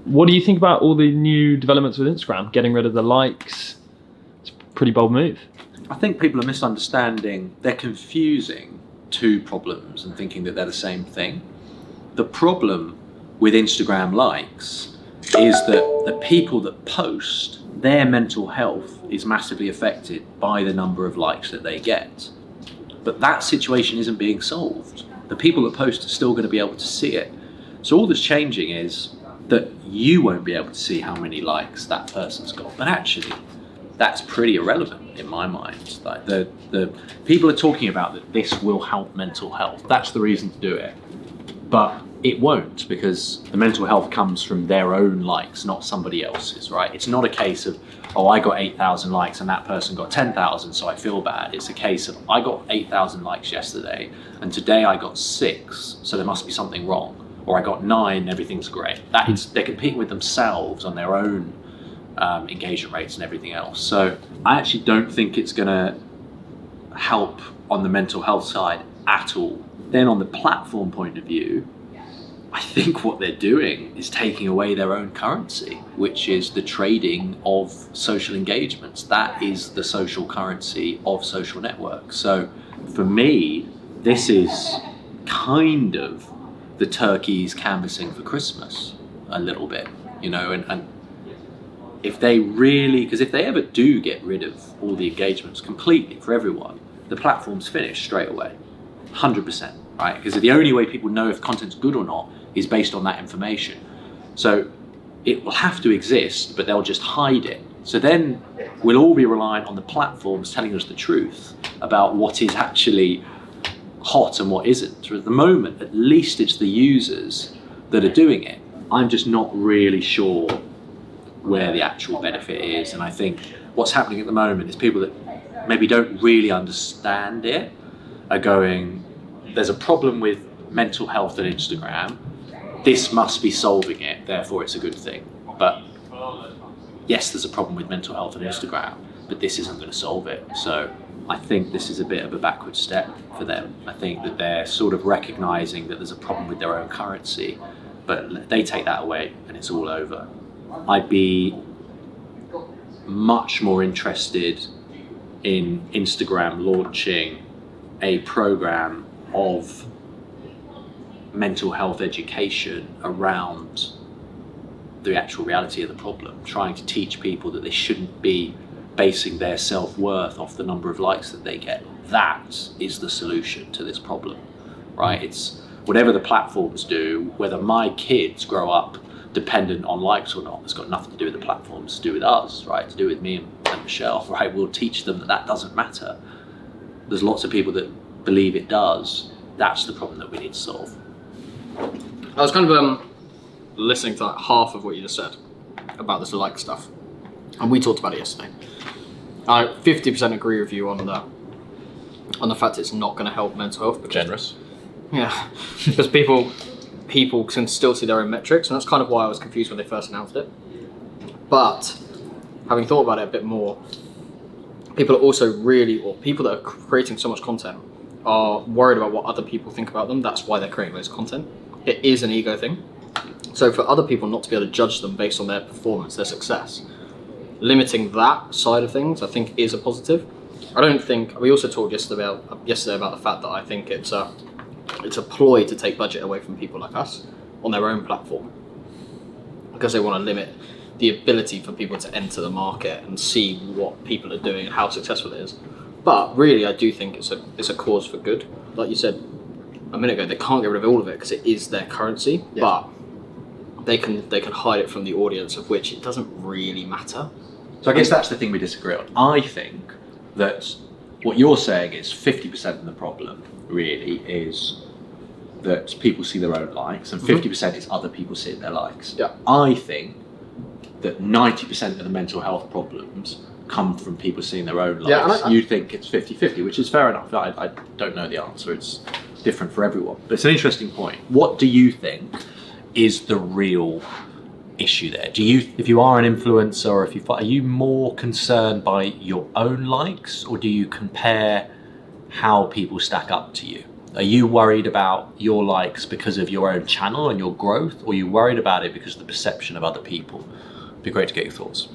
What do you think about all the new developments with Instagram, getting rid of the likes? It's a pretty bold move. I think people are misunderstanding, they're confusing two problems and thinking that they're the same thing. The problem with Instagram likes is that the people that post, their mental health is massively affected by the number of likes that they get. But that situation isn't being solved. The people that post are still going to be able to see it. So all that's changing is that you won't be able to see how many likes that person's got. But actually, that's pretty irrelevant in my mind. Like the people are talking about that this will help mental health. That's the reason to do it. But it won't, because the mental health comes from their own likes, not somebody else's, right? It's not a case of, oh, I got 8,000 likes and that person got 10,000, so I feel bad. It's a case of, I got 8,000 likes yesterday and today I got 6, so there must be something wrong. Or I got 9, everything's great. They're competing with themselves on their own engagement rates and everything else. So I actually don't think it's going to help on the mental health side at all. Then on the platform point of view, I think what they're doing is taking away their own currency, which is the trading of social engagements. That is the social currency of social networks. So for me, this is kind of the turkeys canvassing for Christmas a little bit, you know, and if they really, because if they ever do get rid of all the engagements completely for everyone, the platform's finished straight away, 100%, right? Because the only way people know if content's good or not is based on that information. So it will have to exist, but they'll just hide it. So then we'll all be reliant on the platforms telling us the truth about what is actually hot and what isn't. So at the moment, at least it's the users that are doing it. I'm just not really sure where the actual benefit is. And I think what's happening at the moment is people that maybe don't really understand it are going, there's a problem with mental health on Instagram. This must be solving it, therefore it's a good thing. But yes, there's a problem with mental health on Instagram, but this isn't going to solve it. So I think this is a bit of a backward step for them. I think that they're sort of recognizing that there's a problem with their own currency, but they take that away and it's all over. I'd be much more interested in Instagram launching a program of mental health education around the actual reality of the problem, trying to teach people that they shouldn't be basing their self-worth off the number of likes that they get. That is the solution to this problem, right? It's whatever the platforms do, whether my kids grow up dependent on likes or not, it's got nothing to do with the platforms, to do with us, right? To do with me and Michelle, right? We'll teach them that that doesn't matter. There's lots of people that believe it does. That's the problem that we need to solve. I was kind of listening to like half of what you just said about this like stuff, and we talked about it yesterday. I 50% agree with you on the fact it's not going to help mental health. Because, Generous. Yeah, because people can still see their own metrics, and that's kind of why I was confused when they first announced it. But having thought about it a bit more, people are also people that are creating so much content are worried about what other people think about them. That's why they're creating those content. It is an ego thing. So for other people not to be able to judge them based on their performance, their success, limiting that side of things, I think is a positive. I don't think, we also talked yesterday about the fact that I think it's a ploy to take budget away from people like us on their own platform, because they want to limit the ability for people to enter the market and see what people are doing and how successful it is. But really, I do think it's a cause for good. Like you said a minute ago, they can't get rid of all of it because it is their currency, but they can hide it from the audience, of which it doesn't really matter. So I guess that's the thing we disagree on. I think that what you're saying is 50% of the problem really is that people see their own likes, and 50% is other people seeing their likes. Yeah. I think that 90% of the mental health problems come from people seeing their own likes. You think it's 50-50, which is fair enough. I don't know the answer. It's different for everyone. But it's an interesting point. What do you think is the real issue there? If you are an influencer, or are you more concerned by your own likes, or do you compare how people stack up to you? Are you worried about your likes because of your own channel and your growth, or are you worried about it because of the perception of other people? It'd be great to get your thoughts.